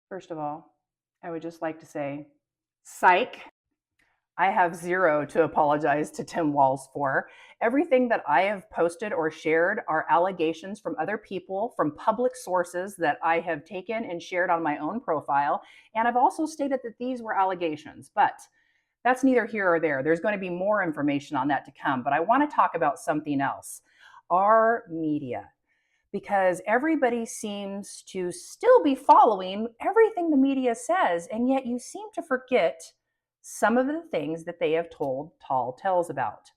First of all, I would just like to say, psych. I have zero to apologize to TIM Walz for. Everything that I have posted or shared are allegations from other people, from public sources that I have taken and shared on my own profile. And I've also stated that these were allegations, but that's neither here or there. There's going to be more information on that to come. But I want to talk about something else: our media, because everybody seems to still be following everything the media says, and yet you seem to forget some of the things that they have told tall tales about.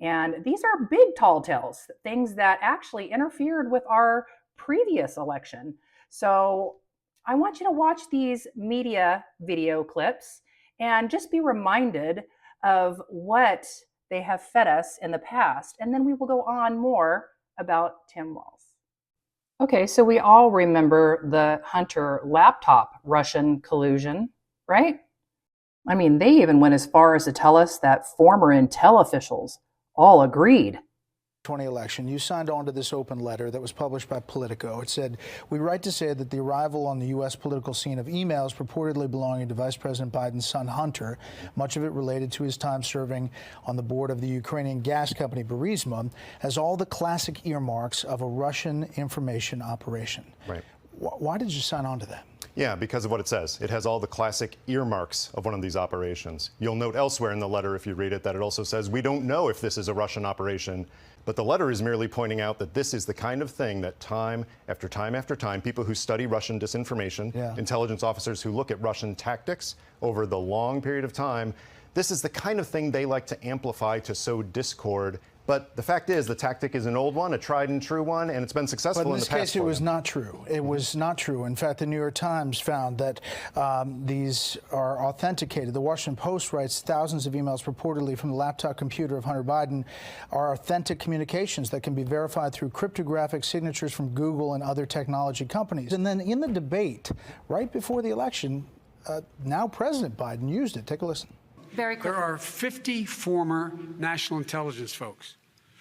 And these are big tall tales, things that actually interfered with our previous election. So I want you to watch these media video clips and just be reminded of what they have fed us in the past. And then we will go on more about TIM Walz. Okay, so we all remember the Hunter laptop Russian collusion, right? I mean, they even went as far as to tell us that former Intel officials all agreed. 2020 election, you signed on to this open letter that was published by Politico. It said, "We write to say that the arrival on the U.S. political scene of emails purportedly belonging to Vice President Biden's son Hunter, much of it related to his time serving on the board of the Ukrainian gas company Burisma, has all the classic earmarks of a Russian information operation." Right. Why did you sign on to that? Yeah, because of what it says. It has all the classic earmarks of one of these operations. You'll note elsewhere in the letter, if you read it, that it also says, we don't know if this is a Russian operation, but the letter is merely pointing out that this is the kind of thing that time after time after time, people who study Russian disinformation, intelligence officers who look at Russian tactics over the long period of time, this is the kind of thing they like to amplify to sow discord. But the fact is, the tactic is an old one, a tried and true one, and it's been successful in the past. But in this case, it was not true. It was not true. In fact, the New York Times found that these are authenticated. The Washington Post writes thousands of emails purportedly from the laptop computer of Hunter Biden are authentic communications that can be verified through cryptographic signatures from Google and other technology companies. And then in the debate, right before the election, now President Biden used it. Take a listen. Very quickly. There are 50 former national intelligence folks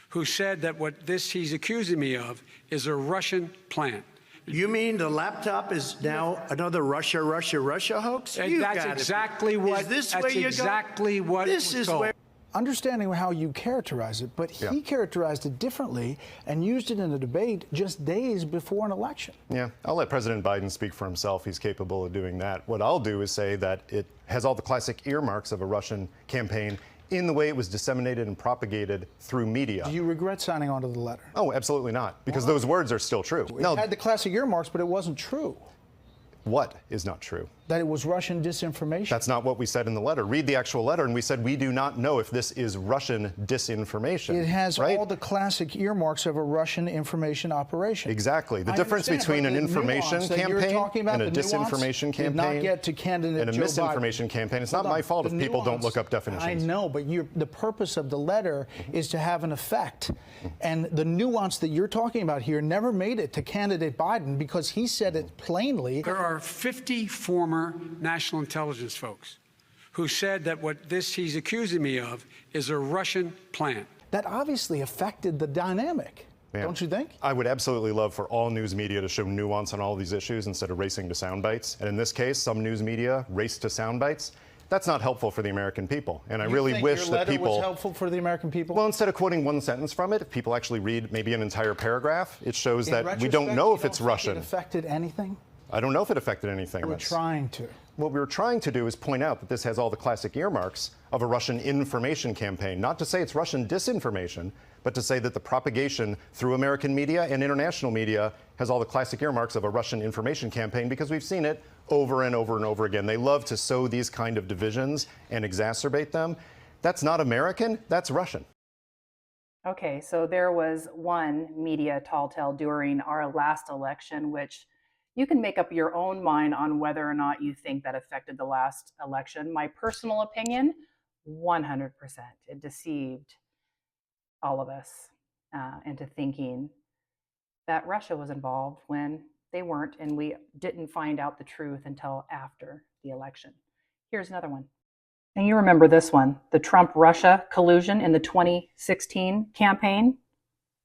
who said that what he's accusing me of is a Russian plant. You mean the laptop is now another Russia hoax? That's exactly what. Is this that's where you're exactly going? what. This is told. where. Understanding how you characterize it, but he characterized it differently and used it in a debate just days before an election. Yeah, I'll let President Biden speak for himself. He's capable of doing that. What I'll do is say that it has all the classic earmarks of a Russian campaign in the way it was disseminated and propagated through media. Do you regret signing on to the letter? Oh, absolutely not, because those words are still true. It had the classic earmarks, but it wasn't true. What is not true? That it was Russian disinformation. That's not what we said in the letter. Read the actual letter, and we said we do not know if this is Russian disinformation. It has all the classic earmarks of a Russian information operation. Exactly. The difference between an information campaign and a disinformation campaign and a misinformation campaign, it's not my fault if people don't look up definitions. I know, but the purpose of the letter is to have an effect. And the nuance that you're talking about here never made it to candidate Biden because he said it plainly. There are 50 former national intelligence folks who said that what he's accusing me of is a Russian plant. That obviously affected the dynamic, don't you think? I would absolutely love for all news media to show nuance on all these issues instead of racing to sound bites. And in this case, some news media race to sound bites. That's not helpful for the American people. And I really wish that people. Was helpful for the American people? Well, instead of quoting one sentence from it, if people actually read maybe an entire paragraph, it shows that we don't know if it's Russian. It affected anything? I don't know if it affected anything. We're trying to. What we were trying to do is point out that this has all the classic earmarks of a Russian information campaign. Not to say it's Russian disinformation, but to say that the propagation through American media and international media has all the classic earmarks of a Russian information campaign because we've seen it over and over and over again. They love to sow these kind of divisions and exacerbate them. That's not American, that's Russian. Okay, so there was one media tall tale during our last election, which you can make up your own mind on whether or not you think that affected the last election. My personal opinion, 100%. It deceived all of us into thinking that Russia was involved when they weren't, and we didn't find out the truth until after the election. Here's another one. And you remember this one, the Trump-Russia collusion in the 2016 campaign,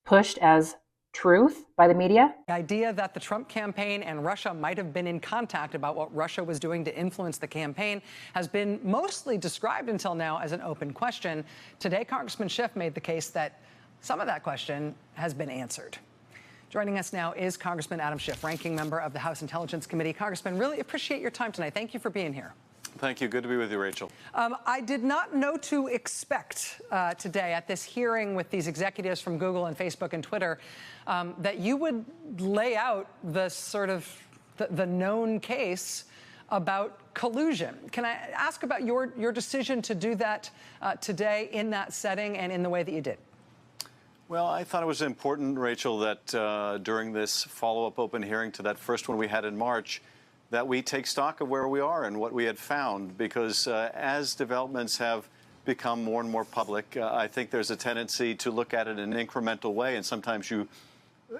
pushed as truth by the media. The idea that the Trump campaign and Russia might have been in contact about what Russia was doing to influence the campaign has been mostly described until now as an open question. Today, Congressman Schiff made the case that some of that question has been answered. Joining us now is Congressman Adam Schiff, ranking member of the House Intelligence Committee. Congressman, really appreciate your time tonight. Thank you for being here. Thank you. Good to be with you, Rachel. I did not know to expect today at this hearing with these executives from Google and Facebook and Twitter that you would lay out the sort of the known case about collusion. Can I ask about your decision to do that today in that setting and in the way that you did? Well, I thought it was important, Rachel, that during this follow-up open hearing to that first one we had in March, that we take stock of where we are and what we had found, because as developments have become more and more public, I think there's a tendency to look at it in an incremental way, and sometimes you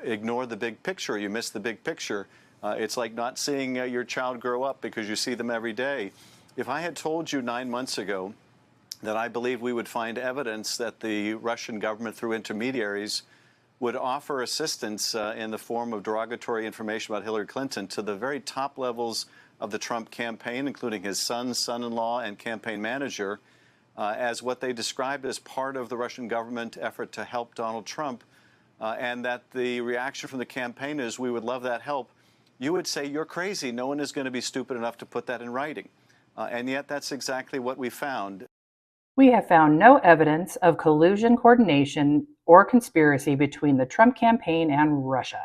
ignore the big picture, you miss the big picture. It's like not seeing your child grow up because you see them every day. If I had told you 9 months ago that I believe we would find evidence that the Russian government, through intermediaries, would offer assistance in the form of derogatory information about Hillary Clinton to the very top levels of the Trump campaign, including his son, son-in-law, and campaign manager, as what they described as part of the Russian government effort to help Donald Trump, and that the reaction from the campaign is, we would love that help, you would say, you're crazy. No one is going to be stupid enough to put that in writing. And yet that's exactly what we found. We have found no evidence of collusion, coordination, or conspiracy between the Trump campaign and Russia.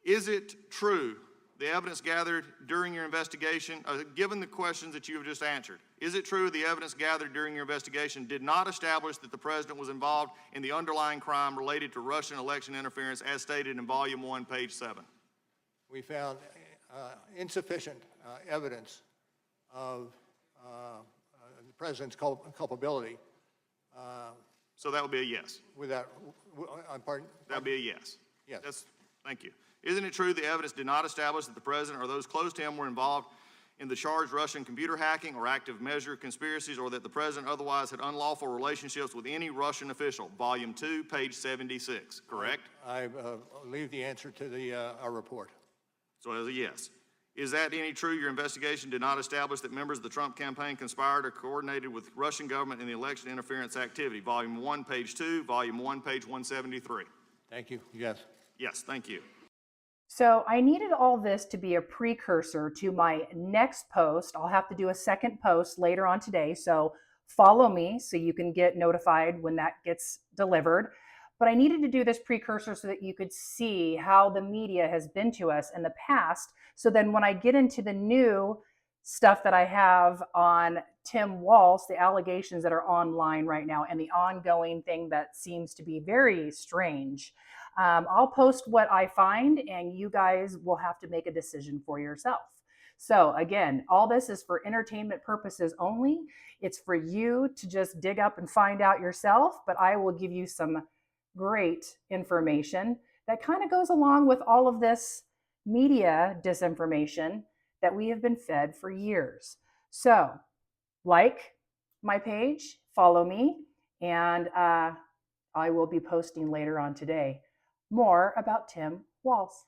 Is it true, the evidence gathered during your investigation, given the questions that you have just answered, is it true the evidence gathered during your investigation did not establish that the president was involved in the underlying crime related to Russian election interference as stated in Volume 1, page 7? We found insufficient evidence of the president's culpability. So that would be a yes. Without, pardon? That would be a yes. Yes. Thank you. Isn't it true the evidence did not establish that the president or those close to him were involved in the charged Russian computer hacking or active measure conspiracies, or that the president otherwise had unlawful relationships with any Russian official? Volume 2, page 76, correct? I leave the answer to our report. So as a yes. Is that any true your investigation did not establish that members of the Trump campaign conspired or coordinated with Russian government in the election interference activity? Volume 1, page 2, Volume 1, page 173. Thank you. Yes. Yes, thank you. So I needed all this to be a precursor to my next post. I'll have to do a second post later on today, so follow me so you can get notified when that gets delivered. But I needed to do this precursor so that you could see how the media has been to us in the past. So then when I get into the new stuff that I have on TIM Walz, the allegations that are online right now, and the ongoing thing that seems to be very strange, I'll post what I find, and you guys will have to make a decision for yourself. So again, all this is for entertainment purposes only. It's for you to just dig up and find out yourself, but I will give you some great information that kind of goes along with all of this media disinformation that we have been fed for years. So like my page, follow me, and I will be posting later on today more about TIM Walz.